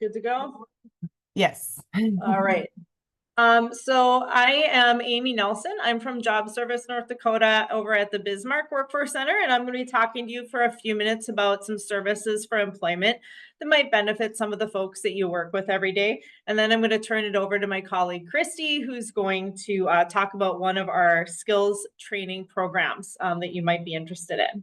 Good to go? Yes. All right. So I am Amy Nelson. I'm from Job Service North Dakota over at the Bismarck Workforce Center, and I'm going to be talking to you for a few minutes about some services for employment that might benefit some of the folks that you work with every day. And then I'm going to turn it over to my colleague, Christy, who's going to talk about one of our skills training programs that you might be interested in.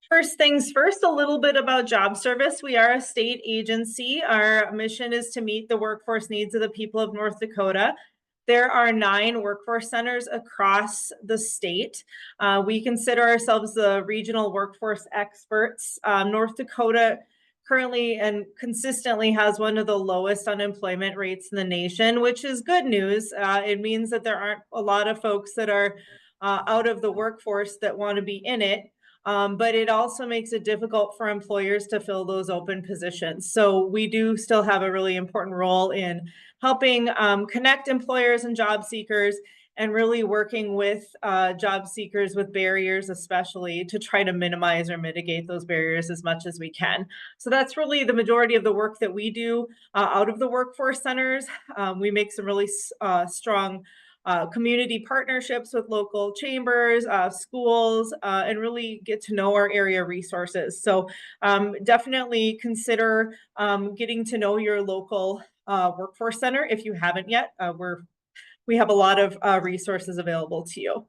First things first, a little bit about Job Service. We are a state agency. Our mission is to meet the workforce needs of the people of North Dakota. There are 9 workforce centers across the state. We consider ourselves the regional workforce experts. North Dakota currently and consistently has one of the lowest unemployment rates in the nation, which is good news. It means that there aren't a lot of folks that are out of the workforce that want to be in it. But it also makes it difficult for employers to fill those open positions. So we do still have a really important role in helping connect employers and job seekers, and really working with job seekers with barriers, especially to try to minimize or mitigate those barriers as much as we can. So that's really the majority of the work that we do out of the workforce centers. We make some really strong community partnerships with local chambers, schools, and really get to know our area resources. So definitely consider getting to know your local workforce center if you haven't yet. We have a lot of resources available to you.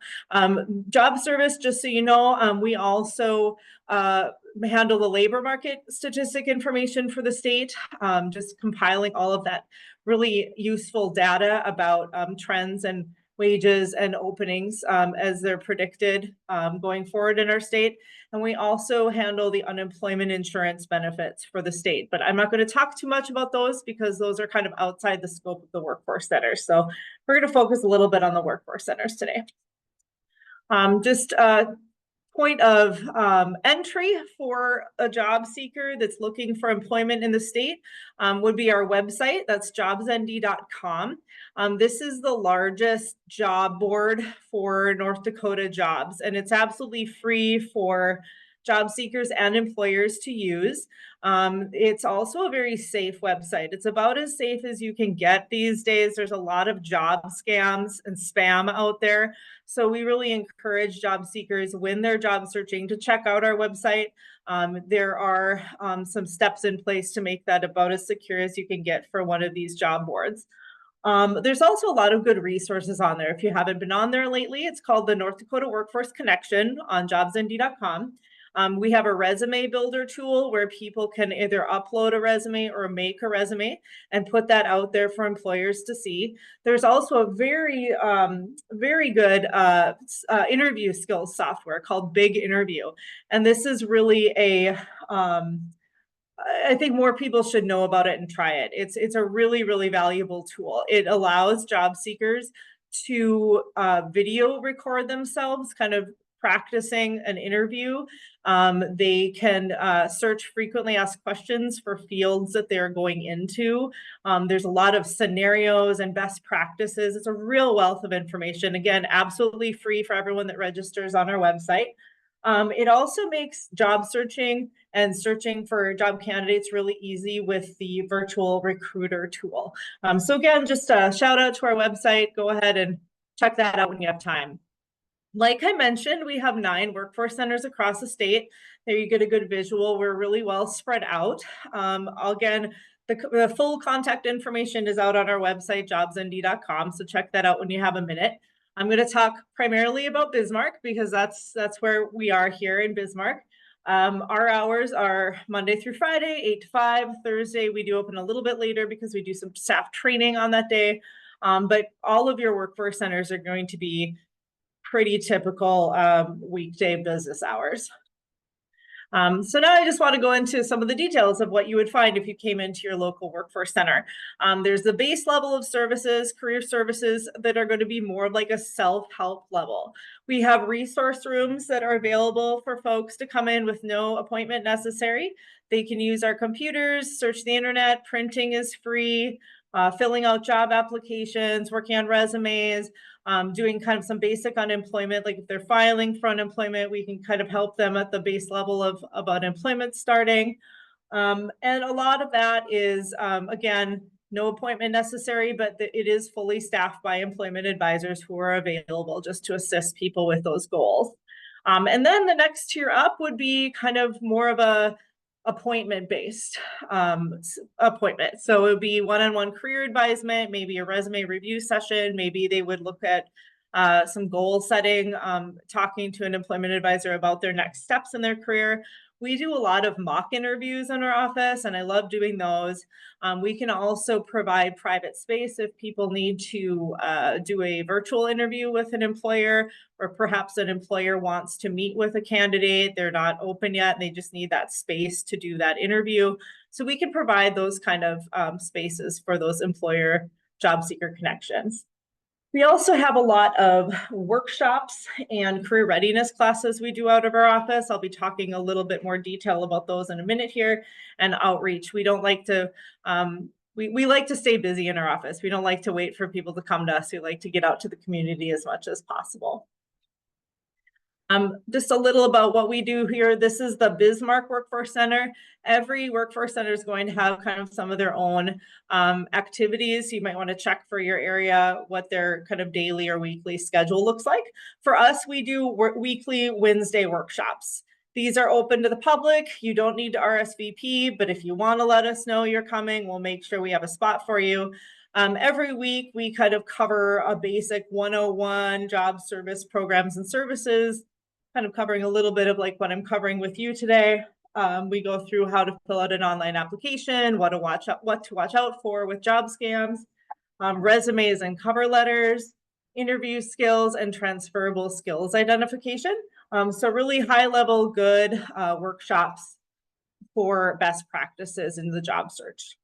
Job Service, just so you know, we also handle the labor market statistic information for the state, just compiling all of that really useful data about trends and wages and openings as they're predicted going forward in our state. And we also handle the unemployment insurance benefits for the state. But I'm not going to talk too much about those because those are kind of outside the scope of the workforce centers. So we're going to focus a little bit on the workforce centers today. Just point of entry for a job seeker that's looking for employment in the state would be our website. That's jobsnd.com. This is the largest job board for North Dakota jobs, and it's absolutely free for job seekers and employers to use. It's also a very safe website. It's about as safe as you can get these days. There's a lot of job scams and spam out there. So we really encourage job seekers when they're job searching to check out our website. There are some steps in place to make that about as secure as you can get for one of these job boards. There's also a lot of good resources on there. If you haven't been on there lately, it's called the North Dakota Workforce Connection on jobsnd.com. We have a resume builder tool where people can either upload a resume or make a resume and put that out there for employers to see. There's also a very good interview skills software called Big Interview. And this is really I think more people should know about it and try it. It's a really, really valuable tool. It allows job seekers to video record themselves, kind of practicing an interview. They can search frequently asked questions for fields that they're going into. There's a lot of scenarios and best practices. It's a real wealth of information. Again, absolutely free for everyone that registers on our website. It also makes job searching and searching for job candidates really easy with the virtual recruiter tool. So again, just a shout out to our website. Go ahead and check that out when you have time. Like I mentioned, we have 9 workforce centers across the state. There you get a good visual. We're really well spread out. Again, the full contact information is out on our website, jobsnd.com. So check that out when you have a minute. I'm going to talk primarily about Bismarck because that's where we are here in Bismarck. Our hours are Monday through Friday, 8 to 5. Thursday, we do open a little bit later because we do some staff training on that day. But all of your workforce centers are going to be pretty typical weekday business hours. So now I just want to go into some of the details of what you would find if you came into your local workforce center. There's the base level of services, career services that are going to be more like a self-help level. We have resource rooms that are available for folks to come in with no appointment necessary. They can use our computers, search the internet, printing is free. filling out job applications, working on resumes, doing kind of some basic unemployment. Like if they're filing for unemployment, we can kind of help them at the base level of unemployment starting. And a lot of that is, again, no appointment necessary, but it is fully staffed by employment advisors who are available just to assist people with those goals. And then the next tier up would be kind of more of a appointment-based appointment. So it would be one-on-one career advisement, maybe a resume review session. Maybe they would look at some goal setting, talking to an employment advisor about their next steps in their career. We do a lot of mock interviews in our office, and I love doing those. We can also provide private space if people need to do a virtual interview with an employer, or perhaps an employer wants to meet with a candidate. They're not open yet, and they just need that space to do that interview. So we can provide those kind of spaces for those employer job seeker connections. We also have a lot of workshops and career readiness classes we do out of our office. I'll be talking a little bit more detail about those in a minute here. And outreach. We don't like to, we like to stay busy in our office. We don't like to wait for people to come to us. We like to get out to the community as much as possible. Just a little about what we do here. This is the Bismarck Workforce Center. Every workforce center is going to have kind of some of their own activities. You might want to check for your area what their kind of daily or weekly schedule looks like. For us, we do weekly Wednesday workshops. These are open to the public. You don't need to RSVP, but if you want to let us know you're coming, we'll make sure we have a spot for you. Every week, we kind of cover a basic 101 job service programs and services, kind of covering a little bit of like what I'm covering with you today. We go through how to fill out an online application, what to watch out for with job scams, resumes and cover letters, interview skills, and transferable skills identification. So really high level, good workshops for best practices in the job search.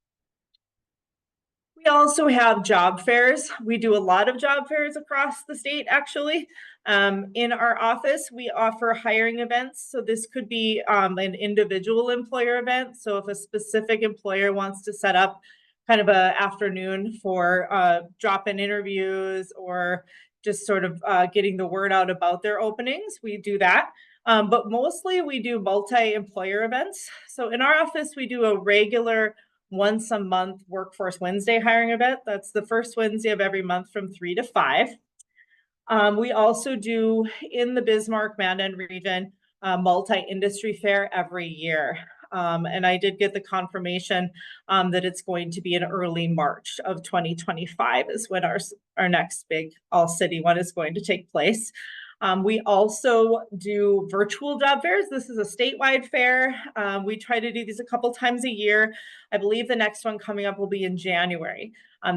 We also have job fairs. We do a lot of job fairs across the state, actually. In our office, we offer hiring events. So this could be an individual employer event. So if a specific employer wants to set up kind of an afternoon for drop-in interviews or just sort of getting the word out about their openings, we do that. But mostly we do multi-employer events. So in our office, we do a regular once a month Workforce Wednesday hiring event. That's the first Wednesday of every month from 3 to 5. We also do in the Bismarck Mandan region multi-industry fair every year. And I did get the confirmation that it's going to be in early March of 2025 is when our next big all-city one is going to take place. We also do virtual job fairs. This is a statewide fair. We try to do these a couple times a year. I believe the next one coming up will be in January.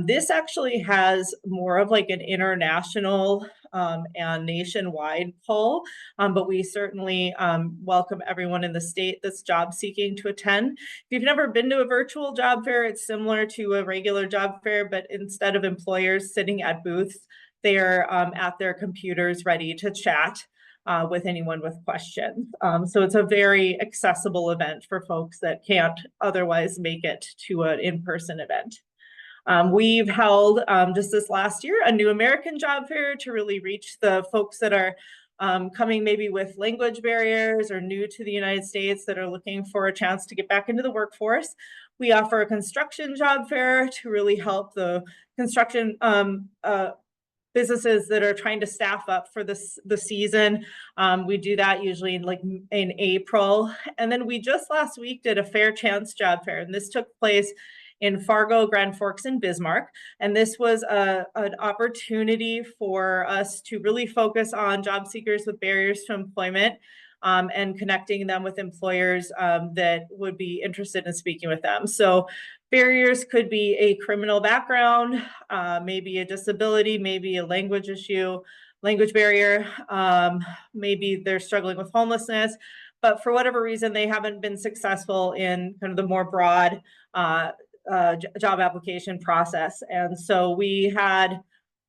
This actually has more of like an international and nationwide pull, but we certainly welcome everyone in the state that's job seeking to attend. If you've never been to a virtual job fair, it's similar to a regular job fair, but instead of employers sitting at booths, they're at their computers ready to chat with anyone with questions. So it's a very accessible event for folks that can't otherwise make it to an in-person event. We've held just this last year a New American Job Fair to really reach the folks that are coming maybe with language barriers or new to the United States that are looking for a chance to get back into the workforce. We offer a construction job fair to really help the construction businesses that are trying to staff up for the season. We do that usually in April. And then we just last week did a fair chance job fair, and this took place in Fargo, Grand Forks, and Bismarck. And this was an opportunity for us to really focus on job seekers with barriers to employment and connecting them with employers that would be interested in speaking with them. So barriers could be a criminal background, maybe a disability, maybe a language issue, language barrier, maybe they're struggling with homelessness, but for whatever reason, they haven't been successful in kind of the more broad job application process. And so we had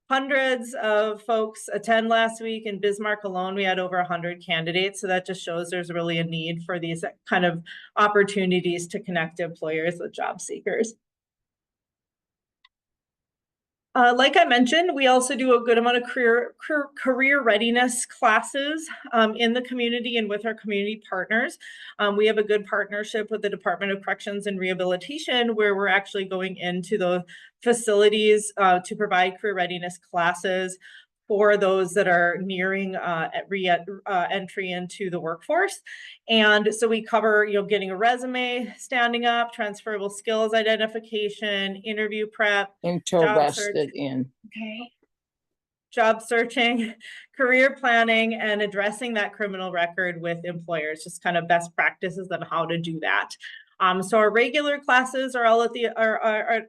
hundreds of folks attend last week. In Bismarck alone, we had over 100 candidates. So that just shows there's really a need for these kind of opportunities to connect employers with job seekers. Like I mentioned, we also do a good amount of career readiness classes in the community and with our community partners. We have a good partnership with the Department of Corrections and Rehabilitation, where we're actually going into the facilities to provide career readiness classes for those that are nearing entry into the workforce. And so we cover, getting a resume, standing up, transferable skills identification, interview prep, Interested in. Okay. Job searching, career planning, and addressing that criminal record with employers, just kind of best practices on how to do that. So our regular classes are all at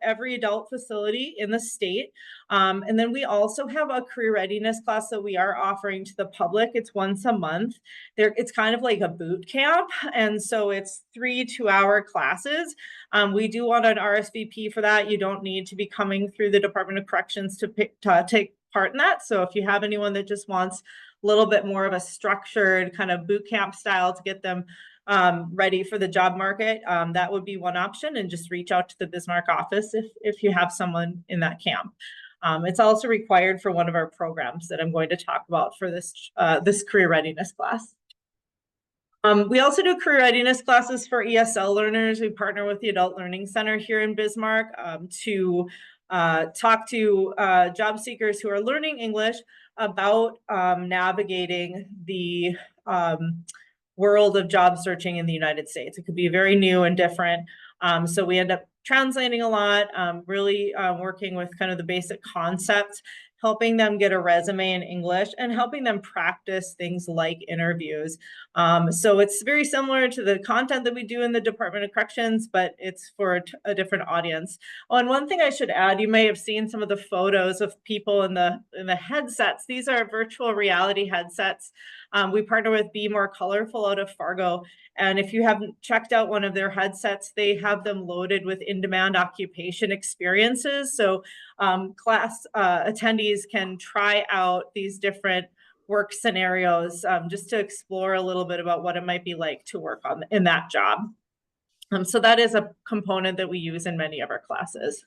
every adult facility in the state. And then we also have a career readiness class that we are offering to the public. It's once a month. It's kind of like a boot camp. And so it's 3 2-hour classes. We do want an RSVP for that. You don't need to be coming through the Department of Corrections to take part in that. So if you have anyone that just wants a little bit more of a structured kind of boot camp style to get them ready for the job market, that would be one option, and just reach out to the Bismarck office if you have someone in that camp. It's also required for one of our programs that I'm going to talk about for this career readiness class. We also do career readiness classes for ESL learners. We partner with the Adult Learning Center here in Bismarck to talk to job seekers who are learning English about navigating the world of job searching in the United States. It could be very new and different. So we end up translating a lot, really working with kind of the basic concepts, helping them get a resume in English and helping them practice things like interviews. So it's very similar to the content that we do in the Department of Corrections, but it's for a different audience. Oh, and one thing I should add, you may have seen some of the photos of people in the headsets. These are virtual reality headsets. We partner with Be More Colorful out of Fargo. And if you haven't checked out one of their headsets, they have them loaded with in-demand occupation experiences. So class attendees can try out these different work scenarios just to explore a little bit about what it might be like to work in that job. So that is a component that we use in many of our classes.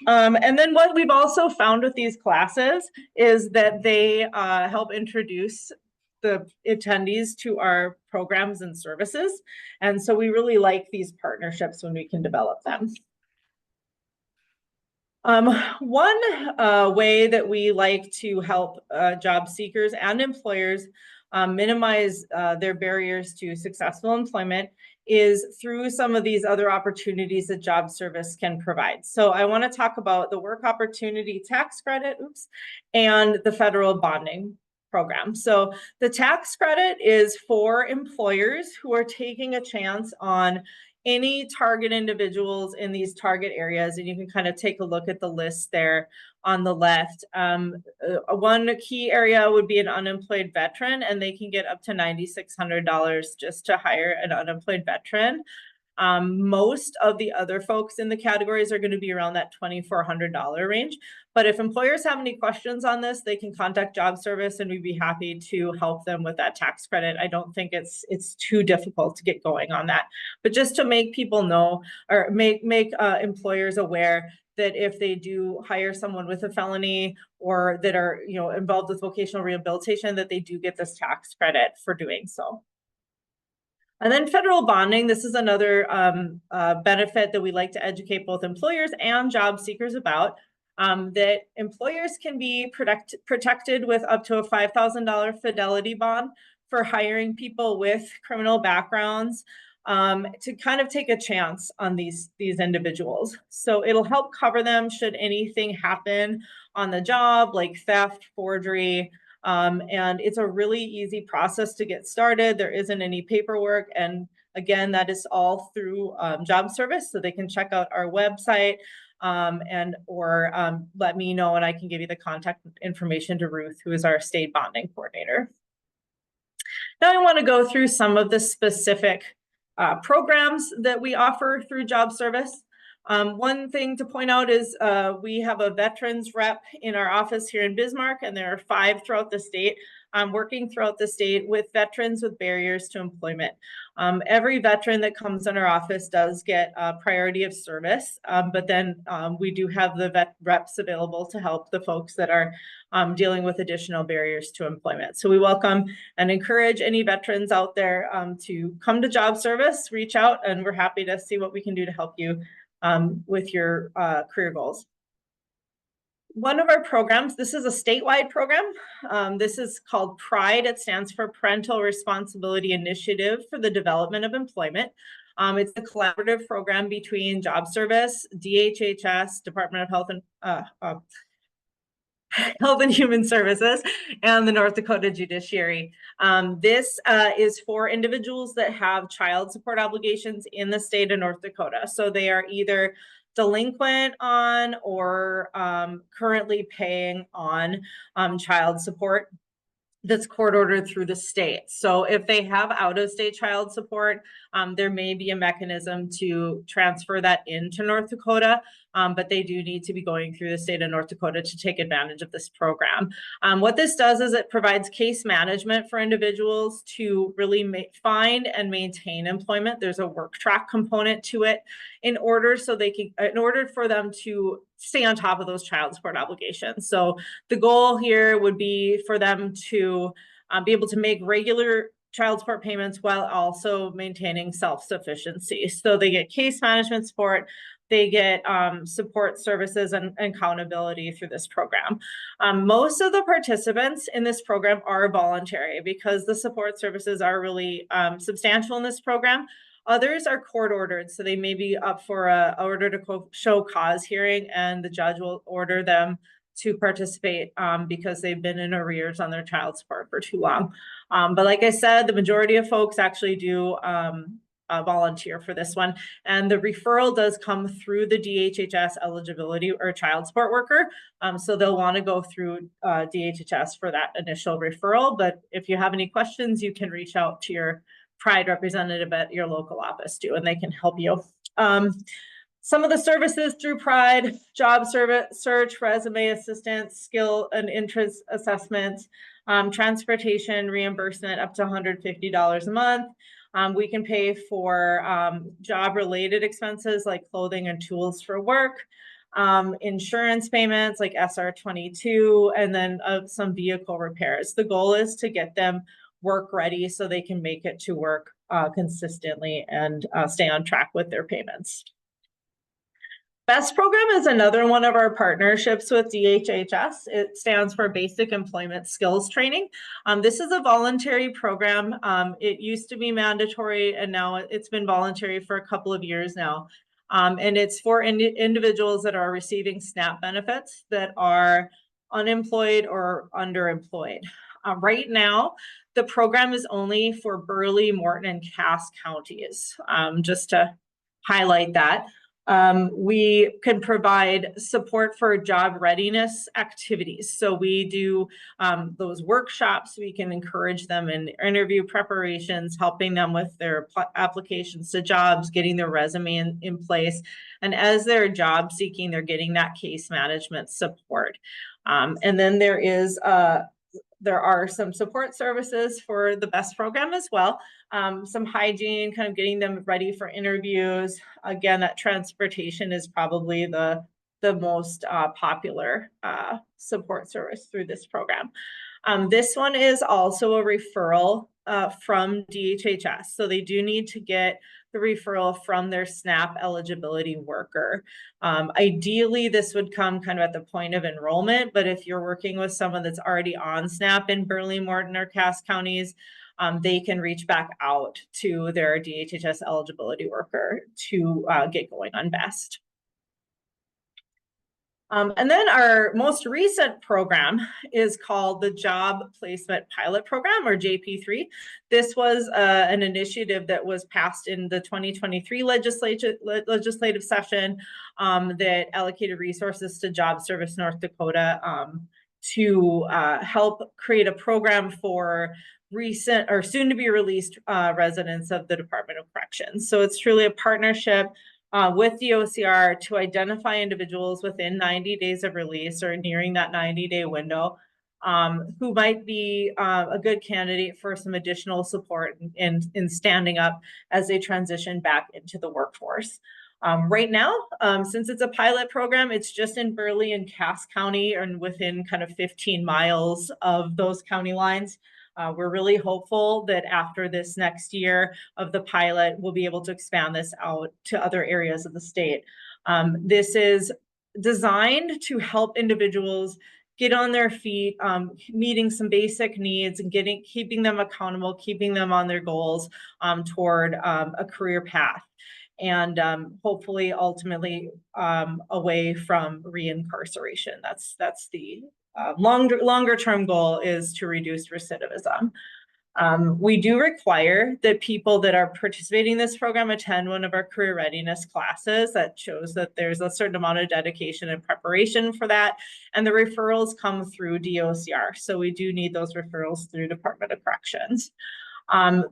And then what we've also found with these classes is that they help introduce the attendees to our programs and services. And so we really like these partnerships when we can develop them. One way that we like to help job seekers and employers minimize their barriers to successful employment is through some of these other opportunities that job service can provide. So I want to talk about the work opportunity tax credit, and the federal bonding program. So the tax credit is for employers who are taking a chance on any target individuals in these target areas, and you can kind of take a look at the list there on the left. One key area would be an unemployed veteran, and they can get up to $9,600 just to hire an unemployed veteran. Most of the other folks in the categories are going to be around that $2,400 range. But if employers have any questions on this, they can contact Job Service and we'd be happy to help them with that tax credit. I don't think it's too difficult to get going on that. But just to make people know, or make employers aware that if they do hire someone with a felony or that are involved with vocational rehabilitation, that they do get this tax credit for doing so. And then federal bonding, this is another benefit that we like to educate both employers and job seekers about, that employers can be protected with up to a $5,000 fidelity bond for hiring people with criminal backgrounds to kind of take a chance on these individuals. So it'll help cover them should anything happen on the job, like theft, forgery, and it's a really easy process to get started. There isn't any paperwork. And again, that is all through Job Service. So they can check out our website or let me know and I can give you the contact information to Ruth, who is our state bonding coordinator. Now I want to go through some of the specific programs that we offer through Job Service. One thing to point out is we have a veterans rep in our office here in Bismarck, and there are 5 throughout the state, working throughout the state with veterans with barriers to employment. Every veteran that comes in our office does get priority of service, but then we do have the vet reps available to help the folks that are dealing with additional barriers to employment. So we welcome and encourage any veterans out there to come to job service, reach out, and we're happy to see what we can do to help you with your career goals. One of our programs, this is a statewide program. This is called PRIDE. It stands for Parental Responsibility Initiative for the Development of Employment. It's a collaborative program between Job Service, DHHS, Department of Health and Human Services, and the North Dakota Judiciary. This is for individuals that have child support obligations in the state of North Dakota. So they are either delinquent on or currently paying on child support that's court ordered through the state. So if they have out-of-state child support, there may be a mechanism to transfer that into North Dakota, but they do need to be going through the state of North Dakota to take advantage of this program. What this does is it provides case management for individuals to really find and maintain employment. There's a work track component to it in order for them to stay on top of those child support obligations. So the goal here would be for them to be able to make regular child support payments while also maintaining self-sufficiency. So they get case management support, they get support services and accountability through this program. Most of the participants in this program are voluntary because the support services are really substantial in this program. Others are court ordered, so they may be up for a order to show cause hearing, and the judge will order them to participate because they've been in arrears on their child support for too long. But like I said, the majority of folks actually do volunteer for this one, and the referral does come through the DHHS eligibility or child support worker. So they'll want to go through DHHS for that initial referral. But if you have any questions, you can reach out to your PRIDE representative at your local office too, and they can help you. Some of the services through PRIDE: job search, resume assistance, skill and interest assessment, transportation reimbursement up to $150 a month. We can pay for job-related expenses like clothing and tools for work, insurance payments like SR22, and then some vehicle repairs. The goal is to get them work ready so they can make it to work consistently and stay on track with their payments. BEST program is another one of our partnerships with DHHS. It stands for Basic Employment Skills Training. This is a voluntary program. It used to be mandatory, and now it's been voluntary for a couple of years now. And it's for individuals that are receiving SNAP benefits that are unemployed or underemployed. Right now, the program is only for Burley, Morton, and Cass counties, just to highlight that. We can provide support for job readiness activities. So we do those workshops. We can encourage them in interview preparations, helping them with their applications to jobs, getting their resume in place. And as they're job seeking, they're getting that case management support. And then there are some support services for the BEST program as well. Some hygiene, kind of getting them ready for interviews. Again, that transportation is probably the most popular support service through this program. This one is also a referral from DHHS. So they do need to get the referral from their SNAP eligibility worker. Ideally, this would come kind of at the point of enrollment, but if you're working with someone that's already on SNAP in Burley, Morton, or Cass counties, they can reach back out to their DHHS eligibility worker to get going on BEST. And then our most recent program is called the Job Placement Pilot Program, or JP3. This was an initiative that was passed in the 2023 legislative session that allocated resources to Job Service North Dakota to help create a program for recent or soon to be released residents of the Department of Corrections. So it's truly a partnership with the OCR to identify individuals within 90 days of release or nearing that 90-day window who might be a good candidate for some additional support in standing up as they transition back into the workforce. Right now, since it's a pilot program, it's just in Burleigh and Cass County and within kind of 15 miles of those county lines. We're really hopeful that after this next year of the pilot, we'll be able to expand this out to other areas of the state. This is designed to help individuals get on their feet, meeting some basic needs and keeping them accountable, keeping them on their goals toward a career path, and hopefully ultimately away from reincarceration. That's the longer term goal, is to reduce recidivism. We do require that people that are participating in this program attend one of our career readiness classes. That shows that there's a certain amount of dedication and preparation for that. And the referrals come through DOCR. So we do need those referrals through Department of Corrections.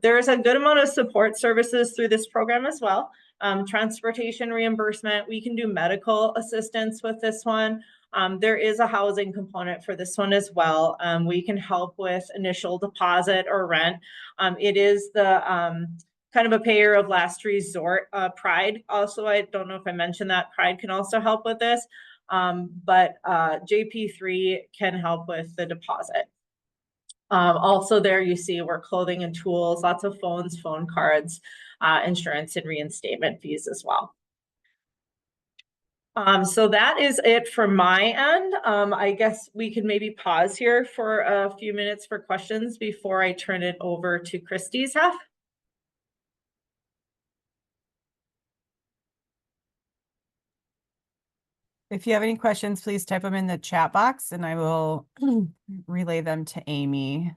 There's a good amount of support services through this program as well. Transportation reimbursement, we can do medical assistance with this one. There is a housing component for this one as well. We can help with initial deposit or rent. It is the kind of a payer of last resort. Pride also, I don't know if I mentioned that, Pride can also help with this, but JP3 can help with the deposit. Also there you see where clothing and tools, lots of phones, phone cards, insurance and reinstatement fees as well. So that is it from my end. I guess we could maybe pause here for a few minutes for questions before I turn it over to Christy's half. If you have any questions, please type them in the chat box and I will relay them to Amy.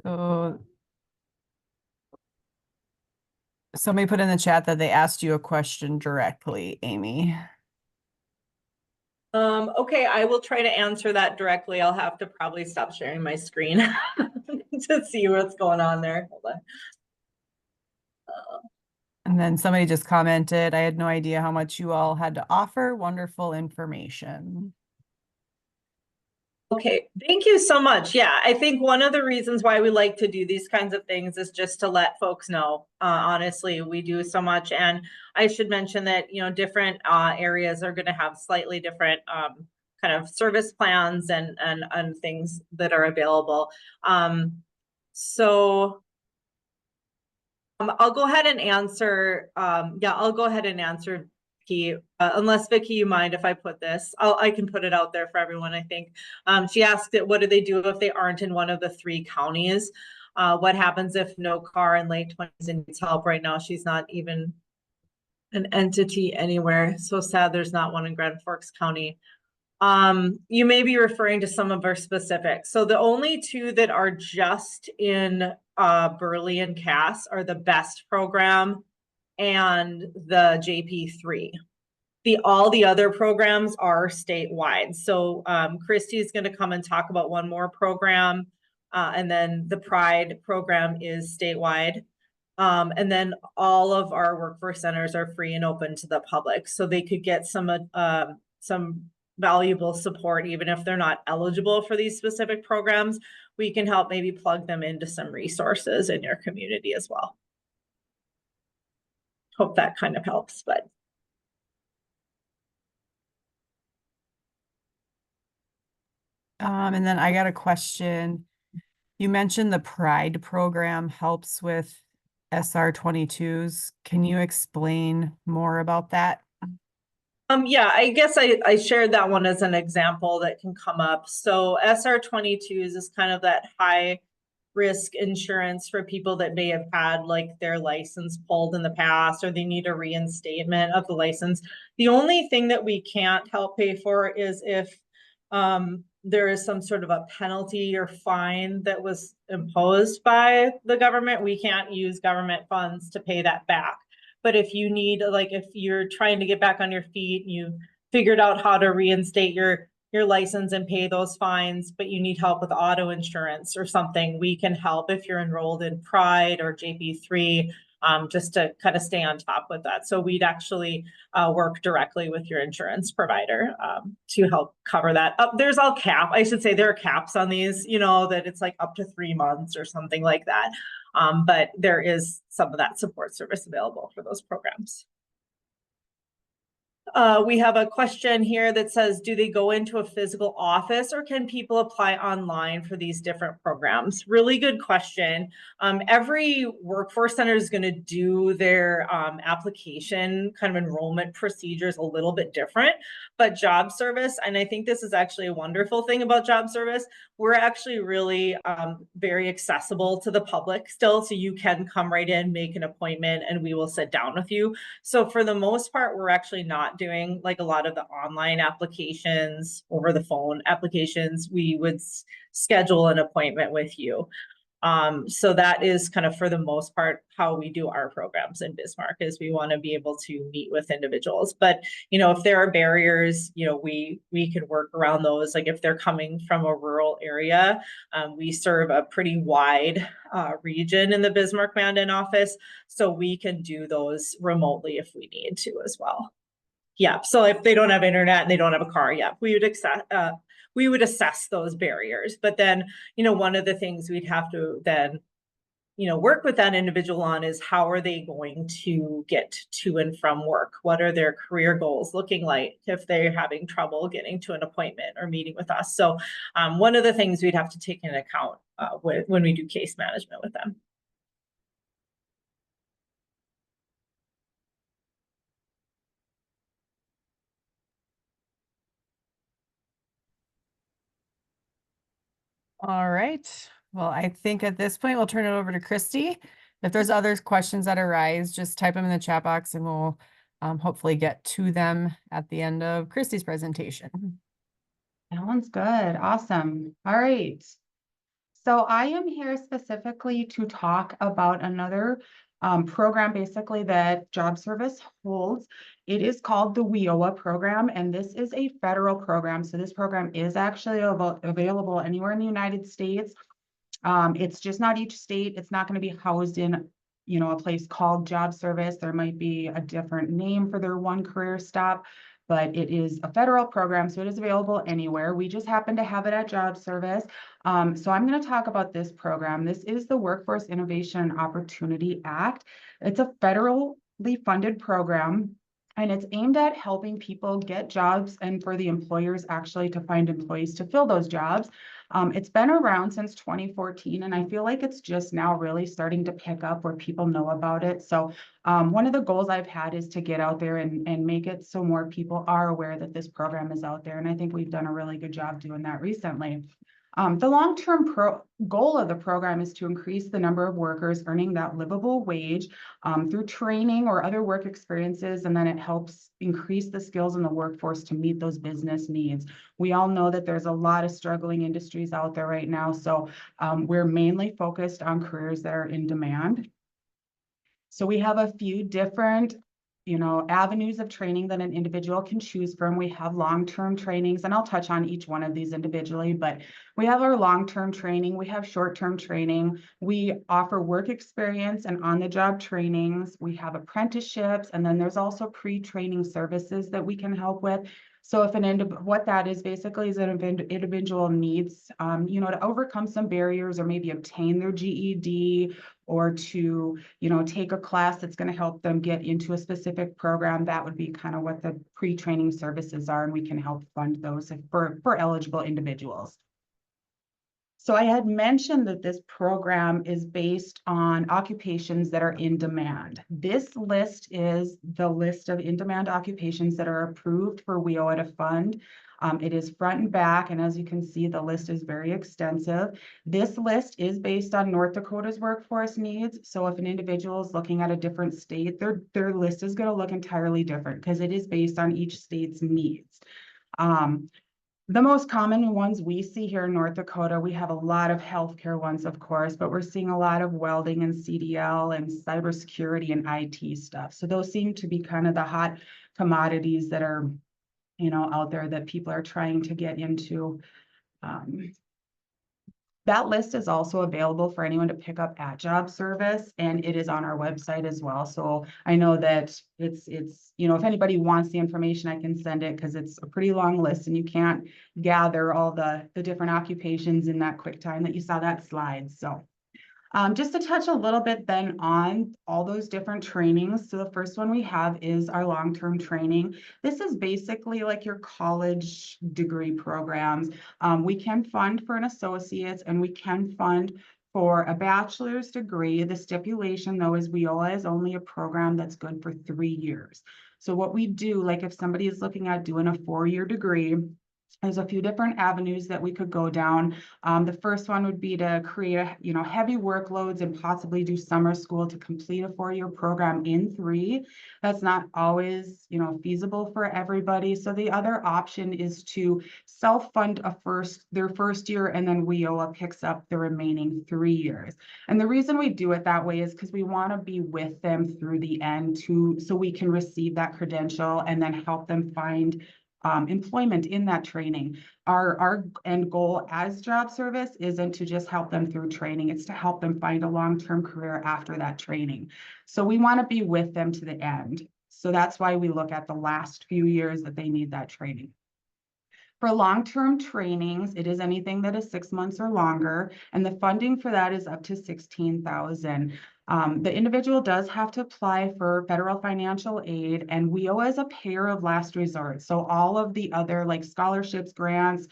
So somebody put in the chat that they asked you a question directly, Amy. Okay, I will try to answer that directly. I'll have to probably stop sharing my screen to see what's going on there. Hold on. And then somebody just commented, I had no idea how much you all had to offer. Wonderful information. Okay, thank you so much. Yeah, I think one of the reasons why we like to do these kinds of things is just to let folks know. Honestly, we do so much, and I should mention that, you know, different areas are going to have slightly different kind of service plans and things that are available. So I'll go ahead and answer. I'll go ahead and answer. Unless Vicki, you mind if I put this? I can put it out there for everyone, I think. She asked it, what do they do if they aren't in one of the 3 counties? What happens if no car in late 20s and needs help? Right now, she's not even an entity anywhere. So sad there's not one in Grand Forks County. You may be referring to some of our specifics. So the only 2 that are just in Burleigh and Cass are the BEST program and the JP3. All the other programs are statewide. So Christy is going to come and talk about one more program, and then the Pride program is statewide. And then all of our workforce centers are free and open to the public, so they could get some valuable support even if they're not eligible for these specific programs. We can help maybe plug them into some resources in your community as well. Hope that kind of helps, but. And then I got a question. You mentioned the Pride program helps with SR22s. Can you explain more about that? Yeah, I guess I shared that one as an example that can come up. So SR22s is kind of that high risk insurance for people that may have had like their license pulled in the past, or they need a reinstatement of the license. The only thing that we can't help pay for is if there is some sort of a penalty or fine that was imposed by the government. We can't use government funds to pay that back. But if you need, like, if you're trying to get back on your feet, and you've figured out how to reinstate your license and pay those fines, but you need help with auto insurance or something, we can help if you're enrolled in Pride or JP3, just to kind of stay on top with that. So we'd actually work directly with your insurance provider to help cover that. There's all cap, I should say there are caps on these, you know, that it's like up to 3 months or something like that. But there is some of that support service available for those programs. We have a question here that says, do they go into a physical office or can people apply online for these different programs? Really good question. Every workforce center is going to do their application kind of enrollment procedures a little bit different, but job service, and I think this is actually a wonderful thing about job service, we're actually really very accessible to the public still. So you can come right in, make an appointment, and we will sit down with you. So for the most part, we're actually not doing like a lot of the online applications, over the phone applications. We would schedule an appointment with you. So that is kind of for the most part how we do our programs in Bismarck, is we want to be able to meet with individuals. But you know, if there are barriers, you know, we can work around those. Like if they're coming from a rural area, we serve a pretty wide region in the Bismarck Mandan office, so we can do those remotely if we need to as well. Yeah, so if they don't have internet and they don't have a car, yeah, we would assess those barriers. But then, you know, one of the things we'd have to then, you know, work with that individual on is how are they going to get to and from work? What are their career goals looking like if they're having trouble getting to an appointment or meeting with us? So one of the things we'd have to take into account when we do case management with them. All right. Well, I think at this point, we'll turn it over to Christy. If there's other questions that arise, just type them in the chat box and we'll hopefully get to them at the end of Christy's presentation. Sounds good. Awesome. All right. So I am here specifically to talk about another program basically that Job Service holds. It is called the WIOA program, and this is a federal program. So this program is actually available anywhere in the United States. It's just not each state. It's not going to be housed in, you know, a place called Job Service. There might be a different name for their one career stop, but it is a federal program, so it is available anywhere. We just happen to have it at Job Service. So I'm going to talk about this program. This is the Workforce Innovation and Opportunity Act. It's a federally funded program, and it's aimed at helping people get jobs and for the employers actually to find employees to fill those jobs. It's been around since 2014, and I feel like it's just now really starting to pick up where people know about it. So one of the goals I've had is to get out there and make it so more people are aware that this program is out there. And I think we've done a really good job doing that recently. The long-term goal of the program is to increase the number of workers earning that livable wage through training or other work experiences, and then it helps increase the skills in the workforce to meet those business needs. We all know that there's a lot of struggling industries out there right now, so we're mainly focused on careers that are in demand. So we have a few different avenues of training that an individual can choose from. We have long-term trainings, and I'll touch on each one of these individually, but we have our long-term training, we have short-term training, we offer work experience and on-the-job trainings, we have apprenticeships, and then there's also pre-training services that we can help with. So if what that is basically is an individual needs, to overcome some barriers or maybe obtain their GED or to, take a class that's going to help them get into a specific program, that would be kind of what the pre-training services are, and we can help fund those for eligible individuals. So I had mentioned that this program is based on occupations that are in demand. This list is the list of in-demand occupations that are approved for WIOA to fund. It is front and back, and as you can see, the list is very extensive. This list is based on North Dakota's workforce needs. So if an individual is looking at a different state, their list is going to look entirely different because it is based on each state's needs. The most common ones we see here in North Dakota, we have a lot of healthcare ones, of course, but we're seeing a lot of welding and CDL and cybersecurity and IT stuff. So those seem to be kind of the hot commodities that are, out there that people are trying to get into. That list is also available for anyone to pick up at Job Service, and it is on our website as well. So I know that it's if anybody wants the information, I can send it because it's a pretty long list and you can't gather all the different occupations in that quick time that you saw that slide. So just to touch a little bit then on all those different trainings. So the first one we have is our long-term training. This is basically like your college degree programs. We can fund for an associate's and we can fund for a bachelor's degree. The stipulation though is WIOA is only a program that's good for 3 years. So what we do, like if somebody is looking at doing a 4-year degree, there's a few different avenues that we could go down. The first one would be to create, heavy workloads and possibly do summer school to complete a 4-year program in 3. That's not always, feasible for everybody. So the other option is to self-fund their first year, and then WIOA picks up the remaining 3 years. And the reason we do it that way is because we want to be with them through the end so we can receive that credential and then help them find employment in that training. Our end goal as Job Service isn't to just help them through training, it's to help them find a long-term career after that training. So we want to be with them to the end. So that's why we look at the last few years that they need that training. For long-term trainings, it is anything that is 6 months or longer, and the funding for that is up to $16,000. The individual does have to apply for federal financial aid, and WIOA is a payer of last resort. So all of the other like scholarships, grants,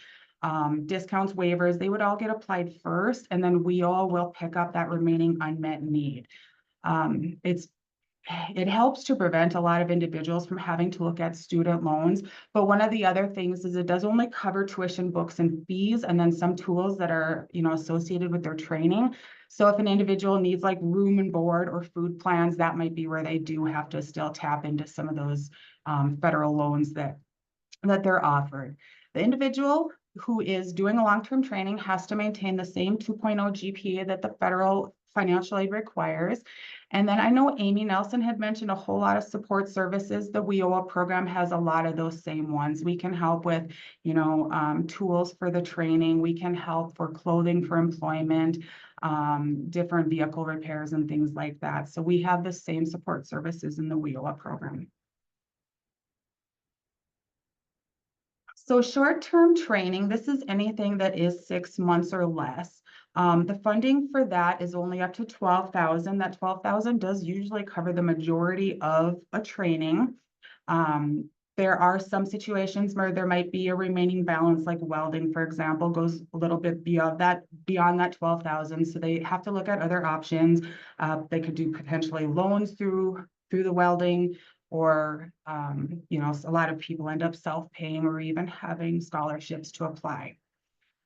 discounts, waivers, they would all get applied first, and then WIOA will pick up that remaining unmet need. It helps to prevent a lot of individuals from having to look at student loans. But one of the other things is it does only cover tuition, books, and fees, and then some tools that are, associated with their training. So if an individual needs like room and board or food plans, that might be where they do have to still tap into some of those federal loans that they're offered. The individual who is doing a long-term training has to maintain the same 2.0 GPA that the federal financial aid requires. And then I know Amy Nelson had mentioned a whole lot of support services. The WIOA program has a lot of those same ones. We can help with, tools for the training. We can help for clothing for employment, different vehicle repairs and things like that. So we have the same support services in the WIOA program. So short-term training, this is anything that is 6 months or less. The funding for that is only up to $12,000. That $12,000 does usually cover the majority of a training. There are some situations where there might be a remaining balance, like welding, for example, goes a little bit beyond that $12,000. So they have to look at other options. They could do potentially loans through the welding, or a lot of people end up self-paying or even having scholarships to apply.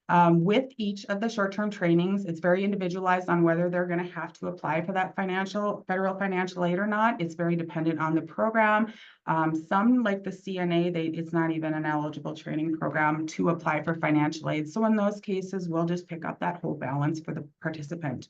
With each of the short-term trainings, it's very individualized on whether they're going to have to apply for that federal financial aid or not. It's very dependent on the program. Some, like the CNA, it's not even an eligible training program to apply for financial aid. So in those cases, we'll just pick up that whole balance for the participant.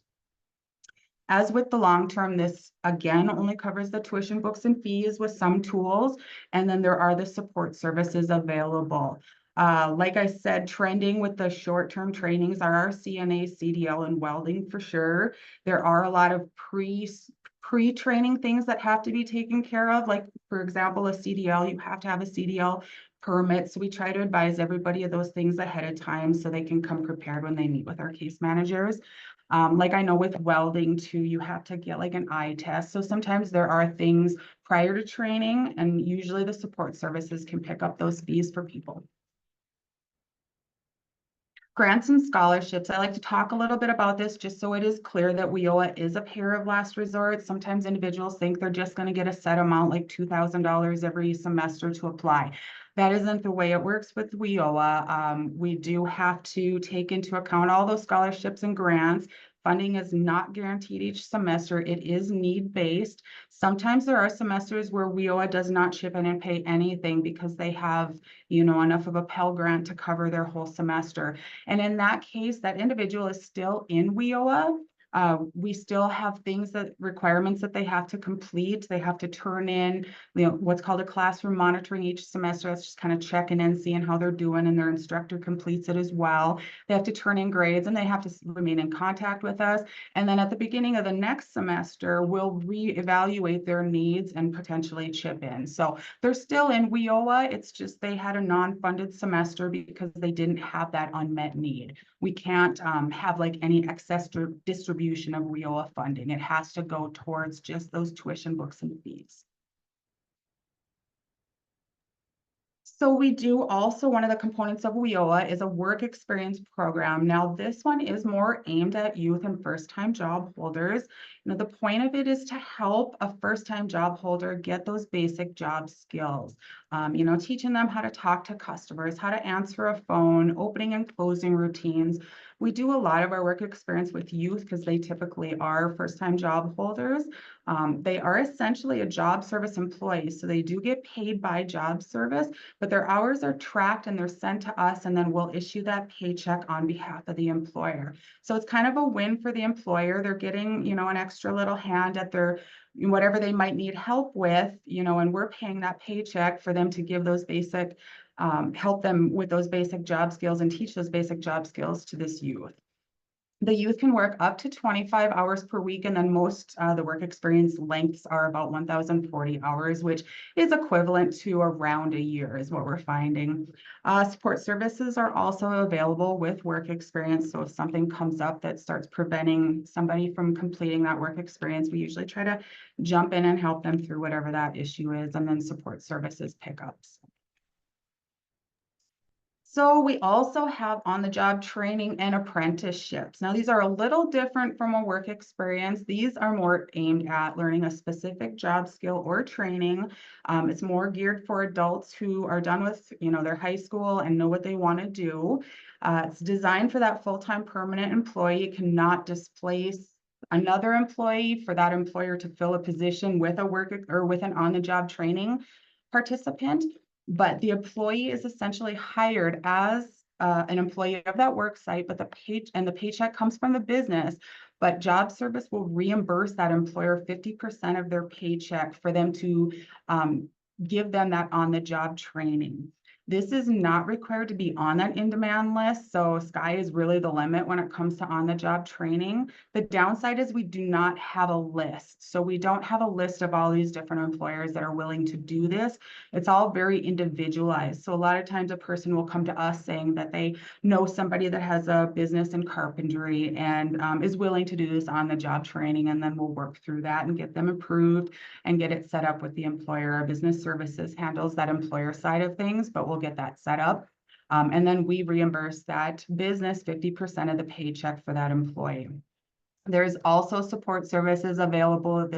As with the long-term, this again only covers the tuition, books, and fees with some tools, and then there are the support services available. Like I said, trending with the short-term trainings are our CNA, CDL, and welding for sure. There are a lot of pre-training things that have to be taken care of. Like, for example, a CDL, you have to have a CDL permit. So we try to advise everybody of those things ahead of time so they can come prepared when they meet with our case managers. Like I know with welding too, you have to get like an eye test. So sometimes there are things prior to training, and usually the support services can pick up those fees for people. Grants and scholarships. I like to talk a little bit about this just so it is clear that WIOA is a payer of last resort. Sometimes individuals think they're just going to get a set amount like $2,000 every semester to apply. That isn't the way it works with WIOA. We do have to take into account all those scholarships and grants, funding is not guaranteed each semester. It is need-based. Sometimes there are semesters where WIOA does not chip in and pay anything because they have, you know, enough of a Pell Grant to cover their whole semester. And in that case, that individual is still in WIOA. We still have requirements that they have to complete. They have to turn in, you know, what's called a classroom monitoring each semester. That's just kind of checking in, seeing how they're doing, and their instructor completes it as well. They have to turn in grades, and they have to remain in contact with us. And then at the beginning of the next semester, we'll reevaluate their needs and potentially chip in. So they're still in WIOA. It's just they had a non-funded semester because they didn't have that unmet need. We can't have like any excess distribution of WIOA funding. It has to go towards just those tuition, books, and fees. So we do also, one of the components of WIOA is a work experience program. Now, this one is more aimed at youth and first-time job holders. You know, the point of it is to help a first-time job holder get those basic job skills. You know, teaching them how to talk to customers, how to answer a phone, opening and closing routines. We do a lot of our work experience with youth because they typically are first-time job holders. They are essentially a job service employee, so they do get paid by job service, but their hours are tracked and they're sent to us, and then we'll issue that paycheck on behalf of the employer. So it's kind of a win for the employer. They're getting, you know, an extra little hand at their whatever they might need help with, you know, and we're paying that paycheck for them to give those basic, help them with those basic job skills and teach those basic job skills to this youth. The youth can work up to 25 hours per week, and then most the work experience lengths are about 1,040 hours, which is equivalent to around a year is what we're finding. Support services are also available with work experience. So if something comes up that starts preventing somebody from completing that work experience, we usually try to jump in and help them through whatever that issue is, and then support services pickups. So we also have on-the-job training and apprenticeships. Now, these are a little different from a work experience. These are more aimed at learning a specific job skill or training. It's more geared for adults who are done with, you know, their high school and know what they want to do. It's designed for that full-time permanent employee. It cannot displace another employee for that employer to fill a position with a work or with an on-the-job training participant. But the employee is essentially hired as an employee of that work site, but the paycheck comes from the business. But job service will reimburse that employer 50% of their paycheck for them to give them that on-the-job training. This is not required to be on that in-demand list, so sky is really the limit when it comes to on-the-job training. The downside is we do not have a list. So we don't have a list of all these different employers that are willing to do this. It's all very individualized. So a lot of times a person will come to us saying that they know somebody that has a business in carpentry and is willing to do this on-the-job training, and then we'll work through that and get them approved and get it set up with the employer. Our business services handles that employer side of things, but we'll get that set up. And then we reimburse that business 50% of the paycheck for that employee. There's also support services available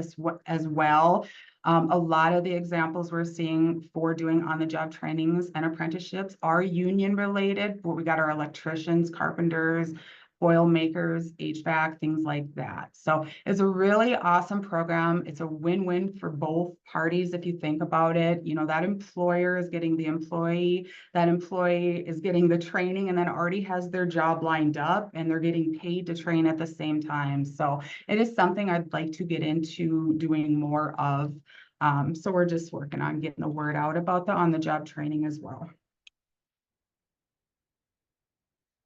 as well. A lot of the examples we're seeing for doing on-the-job trainings and apprenticeships are union related, where we got our electricians, carpenters, oil makers, HVAC, things like that. So it's a really awesome program. It's a win-win for both parties. If you think about it, you know, that employer is getting the employee, that employee is getting the training, and then already has their job lined up, and they're getting paid to train at the same time. So it is something I'd like to get into doing more of. So we're just working on getting the word out about the on-the-job training as well.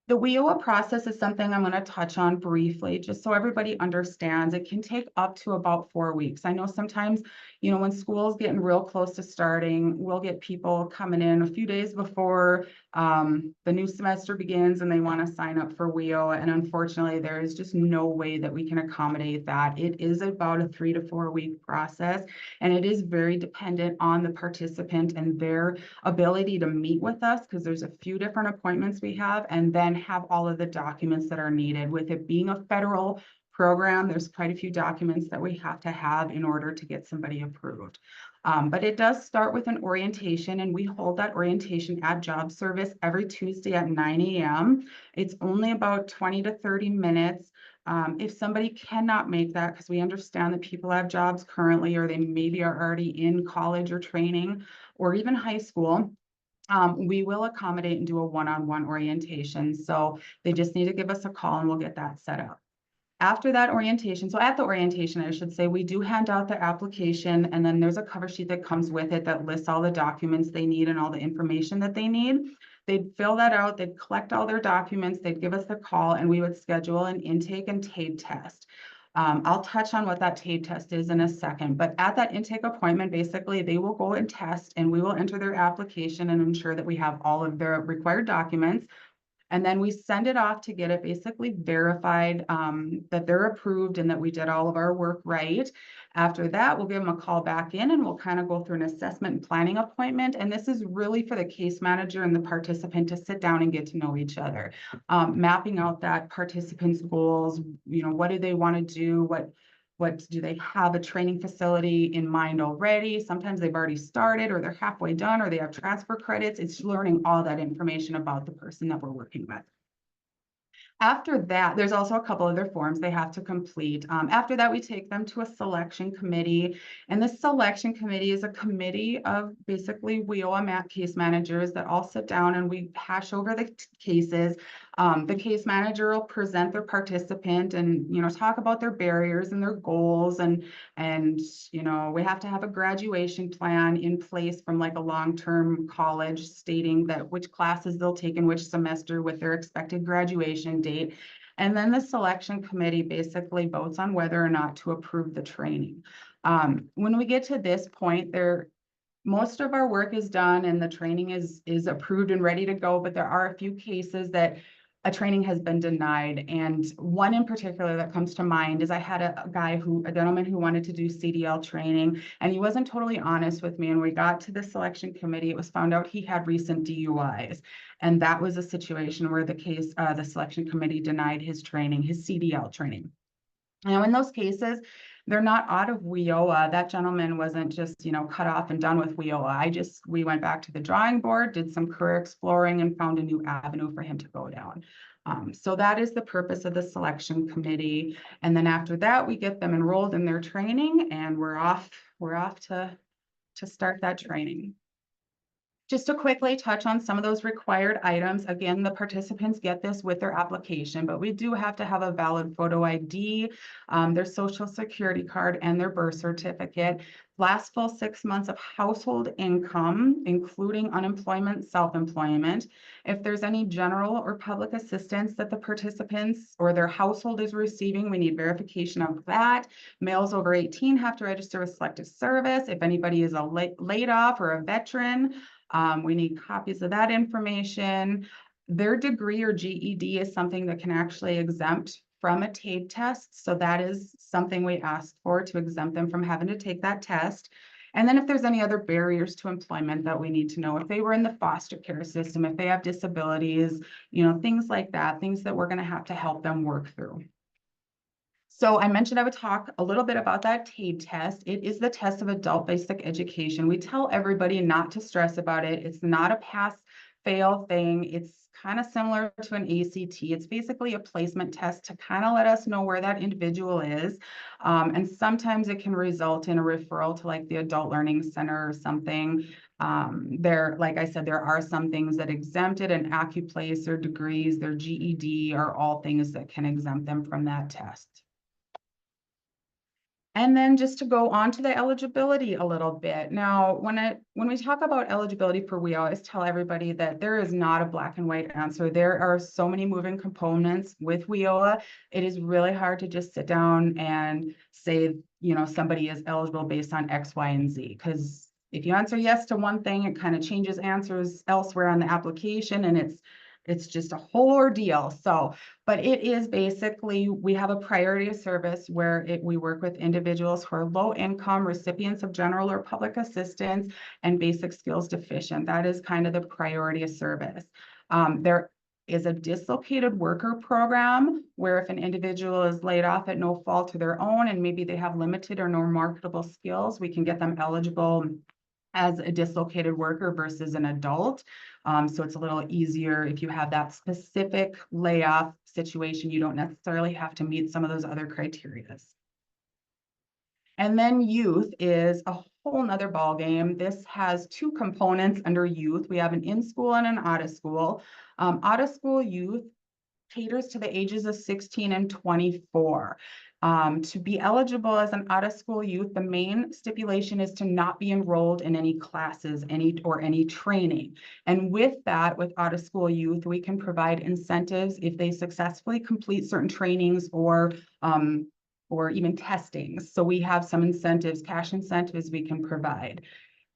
The WIOA process is something I'm going to touch on briefly, just so everybody understands. It can take up to about 4 weeks. I know sometimes, you know, when school's getting real close to starting, we'll get people coming in a few days before the new semester begins and they want to sign up for WIOA. And unfortunately, there is just no way that we can accommodate that. It is about a 3 to 4 week process, and it is very dependent on the participant and their ability to meet with us, because there's a few different appointments we have, and then have all of the documents that are needed. With it being a federal program, there's quite a few documents that we have to have in order to get somebody approved. But it does start with an orientation, and we hold that orientation at Job Service every Tuesday at 9 a.m. It's only about 20 to 30 minutes. If somebody cannot make that, because we understand that people have jobs currently, or they maybe are already in college or training, or even high school, we will accommodate and do a one-on-one orientation. So they just need to give us a call and we'll get that set up. After that orientation, so at the orientation, I should say, we do hand out the application, and then there's a cover sheet that comes with it that lists all the documents they need and all the information that they need. They'd fill that out, they'd collect all their documents, they'd give us the call, and we would schedule an intake and TABE test. I'll touch on what that TABE test is in a second, but at that intake appointment, basically, they will go and test, and we will enter their application and ensure that we have all of their required documents. And then we send it off to get it basically verified that they're approved and that we did all of our work right. After that, we'll give them a call back in and we'll kind of go through an assessment and planning appointment. And this is really for the case manager and the participant to sit down and get to know each other. Mapping out that participant's goals, what do they want to do? What do they have a training facility in mind already? Sometimes they've already started, or they're halfway done, or they have transfer credits. It's learning all that information about the person that we're working with. After that, there's also a couple other forms they have to complete. After that, we take them to a selection committee. And this selection committee is a committee of basically WIOA MAT case managers that all sit down and we hash over the cases. The case manager will present their participant and, talk about their barriers and their goals. And we have to have a graduation plan in place from like a long-term college stating that which classes they'll take in which semester with their expected graduation date. And then the selection committee basically votes on whether or not to approve the training. When we get to this point, most of our work is done and the training is approved and ready to go, but there are a few cases that a training has been denied. And one in particular that comes to mind is I had a gentleman who wanted to do CDL training, and he wasn't totally honest with me. And we got to the selection committee, it was found out he had recent DUIs. And that was a situation where the selection committee denied his training, his CDL training. Now, in those cases, they're not out of WIOA. That gentleman wasn't just, cut off and done with WIOA. We went back to the drawing board, did some career exploring, and found a new avenue for him to go down. So that is the purpose of the selection committee. And then after that, we get them enrolled in their training, and we're off to start that training. Just to quickly touch on some of those required items. Again, the participants get this with their application, but we do have to have a valid photo ID, their social security card, and their birth certificate. Last full 6 months of household income, including unemployment, self-employment. If there's any general or public assistance that the participants or their household is receiving, we need verification of that. Males over 18 have to register with Selective Service. If anybody is a laid off or a veteran, we need copies of that information. Their degree or GED is something that can actually exempt from a TABE test. So that is something we asked for to exempt them from having to take that test. And then if there's any other barriers to employment that we need to know, if they were in the foster care system, if they have disabilities, things like that, things that we're going to help them work through. So I mentioned I would talk a little bit about that TABE test. It is the test of adult basic education. We tell everybody not to stress about it. It's not a pass-fail thing. It's kind of similar to an ACT. It's basically a placement test to kind of let us know where that individual is. And sometimes it can result in a referral to like the Adult Learning Center or something. Like I said, there are some things that exempt it, and AccuPlace, their degrees, their GED are all things that can exempt them from that test. And then just to go on to the eligibility a little bit. Now, when we talk about eligibility for, we always tell everybody that there is not a black and white answer. There are so many moving components with WIOA. It is really hard to just sit down and say, somebody is eligible based on X, Y, and Z. Because if you answer yes to one thing, it kind of changes answers elsewhere on the application, and it's just a whole ordeal. So, but it is basically, we have a priority of service where we work with individuals who are low income, recipients of general or public assistance, and basic skills deficient. That is kind of the priority of service. There is a dislocated worker program where if an individual is laid off at no fault of their own and maybe they have limited or no marketable skills, we can get them eligible as a dislocated worker versus an adult. So it's a little easier if you have that specific layoff situation. You don't necessarily have to meet some of those other criteria. And then youth is a whole nother ballgame. This has two components under youth. We have an in-school and an out-of-school. Out-of-school youth caters to the ages of 16 and 24. To be eligible as an out-of-school youth, the main stipulation is to not be enrolled in any classes, any training. And with that, with out-of-school youth, we can provide incentives if they successfully complete certain trainings or even testings. So we have some incentives, cash incentives we can provide.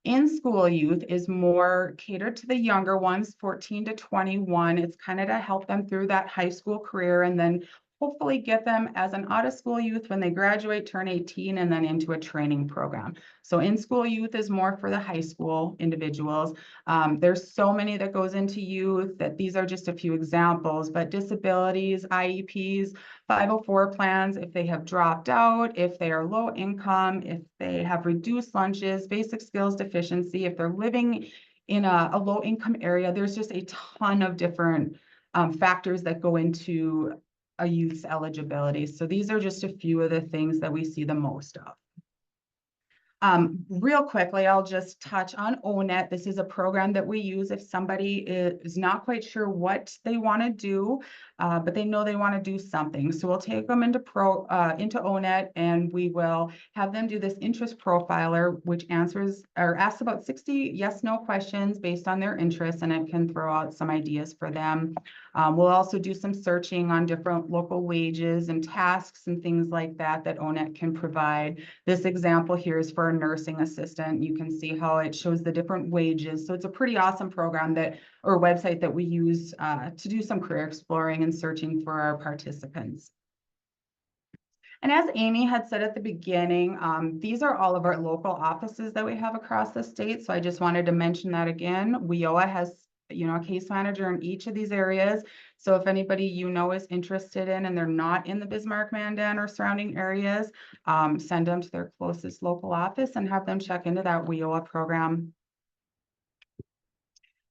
In-school youth is more catered to the younger ones, 14 to 21. It's kind of to help them through that high school career and then hopefully get them as an out-of-school youth when they graduate, turn 18, and then into a training program. So in-school youth is more for the high school individuals. There's so many that goes into youth that these are just a few examples, but disabilities, IEPs, 504 plans, if they have dropped out, if they are low income, if they have reduced lunches, basic skills deficiency, if they're living in a low income area, there's just a ton of different factors that go into a youth's eligibility. So these are just a few of the things that we see the most of. Real quickly, I'll just touch on ONET. This is a program that we use if somebody is not quite sure what they want to do, but they know they want to do something. So we'll take them into ONET and we will have them do this interest profiler, which asks about 60 yes/no questions based on their interests, and it can throw out some ideas for them. We'll also do some searching on different local wages and tasks and things like that that ONET can provide. This example here is for a nursing assistant. You can see how it shows the different wages. So it's a pretty awesome program or website that we use to do some career exploring and searching for our participants. And as Amy had said at the beginning, these are all of our local offices that we have across the state. So I just wanted to mention that again. WIOA has a case manager in each of these areas. So if anybody is interested in and they're not in the Bismarck, Mandan, or surrounding areas, send them to their closest local office and have them check into that WIOA program.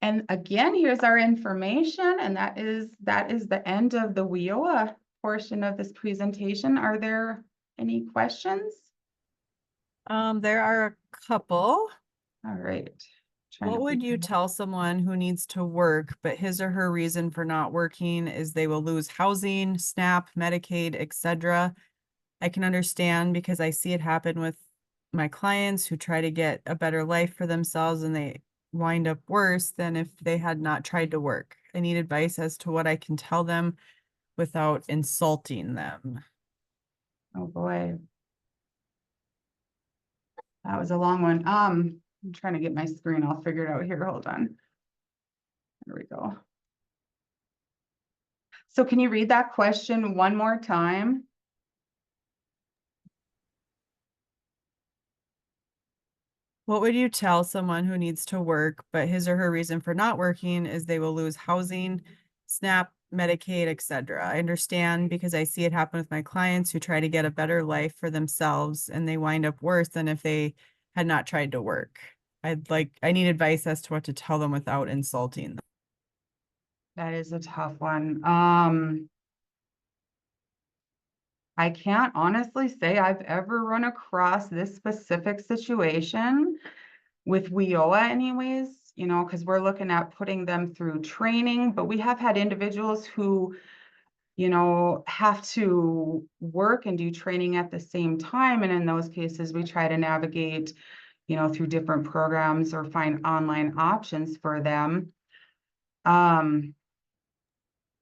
And again, here's our information, and that is the end of the WIOA portion of this presentation. Are there any questions? There are a couple. All right. What would you tell someone who needs to work, but his or her reason for not working is they will lose housing, SNAP, Medicaid, etc.? I can understand because I see it happen with my clients who try to get a better life for themselves and they wind up worse than if they had not tried to work. I need advice as to what I can tell them without insulting them. Oh boy. That was a long one. I'm trying to get my screen all figured out here. Hold on. There we go. So can you read that question one more time? What would you tell someone who needs to work, but his or her reason for not working is they will lose housing, SNAP, Medicaid, etc.? I understand because I see it happen with my clients who try to get a better life for themselves and they wind up worse than if they had not tried to work. I need advice as to what to tell them without insulting them. That is a tough one. I can't honestly say I've ever run across this specific situation with WIOA anyways, because we're looking at putting them through training, but we have had individuals who, have to work and do training at the same time. And in those cases, we try to navigate, through different programs or find online options for them. Gosh.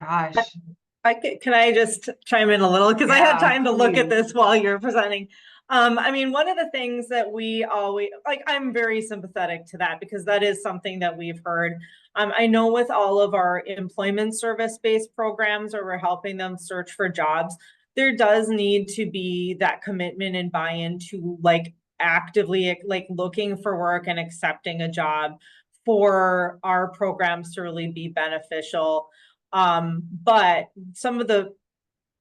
Can I just chime in a little? Because I had time to look at please. this while you're presenting. I mean, one of the things that we always, I'm very sympathetic to that because that is something that we've heard. I know with all of our employment service-based programs where we're helping them search for jobs, there does need to be that commitment and buy-in to actively looking for work and accepting a job for our programs to really be beneficial. But some of the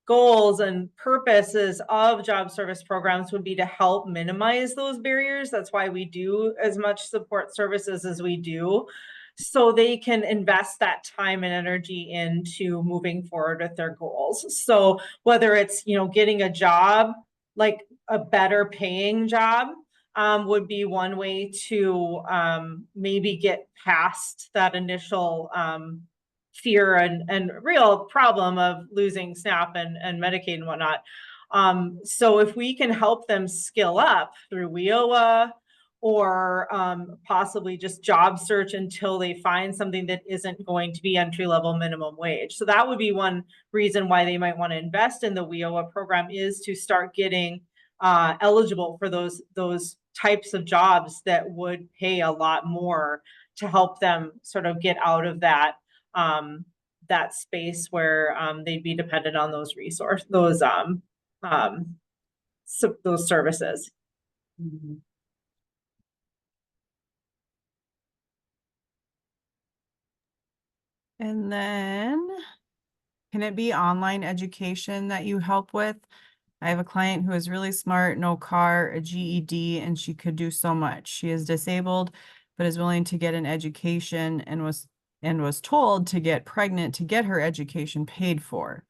goals and purposes of job service programs would be to help minimize those barriers. That's why we do as much support services as we do, so they can invest that time and energy into moving forward with their goals. So whether it's, you know, getting a job, like a better paying job, would be one way to maybe get past that initial fear and real problem of losing SNAP and Medicaid and whatnot. So if we can help them skill up through WIOA or possibly just job search until they find something that isn't going to be entry-level minimum wage. So that would be one reason why they might want to invest in the WIOA program, is to start getting eligible for those types of jobs that would pay a lot more, to help them sort of get out of that that space where they'd be dependent on those resources, those services. Mhm. And then, can it be online education that you help with? I have a client who is really smart, no car, a GED, and she could do so much. She is disabled, but is willing to get an education and was told to get pregnant to get her education paid for.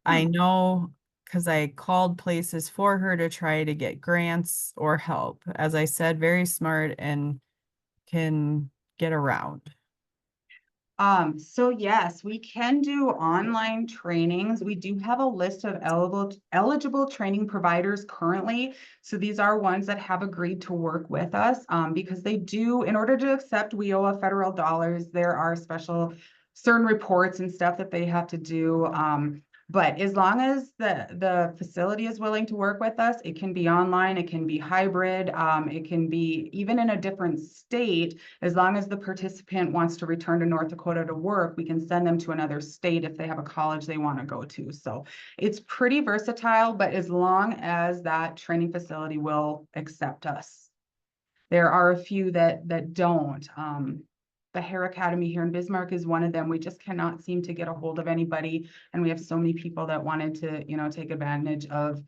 I know, because I called places for her to try to get grants or help. As I said, very smart and can get around. So yes, we can do online trainings. We do have a list of eligible training providers currently. So these are ones that have agreed to work with us, because they do, in order to accept WIOA federal dollars, there are certain reports and stuff that they have to do. But as long as the facility is willing to work with us, it can be online, it can be hybrid, it can be even in a different state. As long as the participant wants to return to North Dakota to work, we can send them to another state if they have a college they want to go to. So it's pretty versatile, but as long as that training facility will accept us. There are a few that don't. The Hair Academy here in Bismarck is one of them. We just cannot seem to get a hold of anybody. And we have so many people that wanted to, you know, take advantage of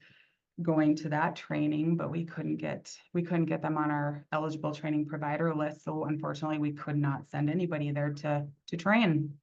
going to that training, but we couldn't get them on our eligible training provider list. So unfortunately, we could not send anybody there to train.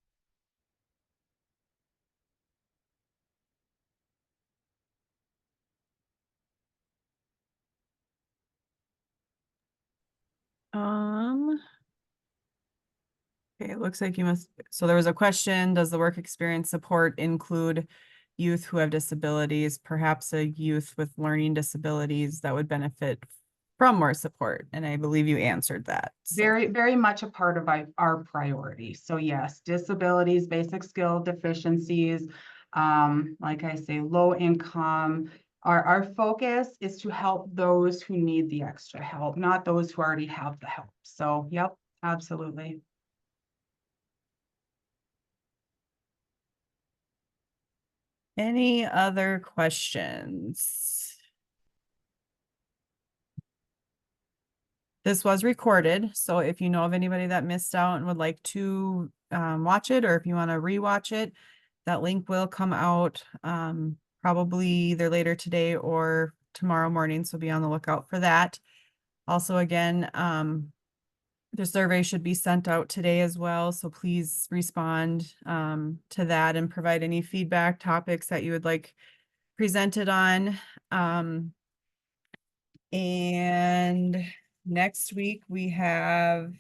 Okay, it looks like you must, so there was a question, does the work experience support include youth who have disabilities, perhaps a youth with learning disabilities that would benefit from more support? And I believe you answered that. So. Very, very much a part of our priority. So yes, disabilities, basic skill deficiencies, like I say, low income. Our focus is to help those who need the extra help, not those who already have the help. So, yep, absolutely. Any other questions? This was recorded, so if you know of anybody that missed out and would like to watch it, or if you want to rewatch it, that link will come out probably either later today or tomorrow morning, so be on the lookout for that. Also, again, the survey should be sent out today as well, so please respond to that and provide any feedback, topics that you would like presented on. And next week we have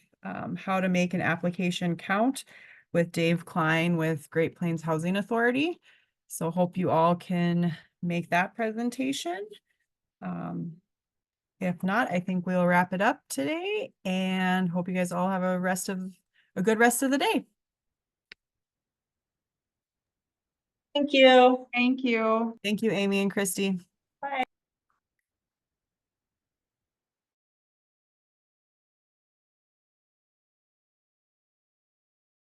how to make an application count with Dave Klein with Great Plains Housing Authority. So hope you all can make that presentation. If not, I think we'll wrap it up today and hope you guys all have a good rest of the day. Thank you. Thank you. Thank you, Amy and Christy.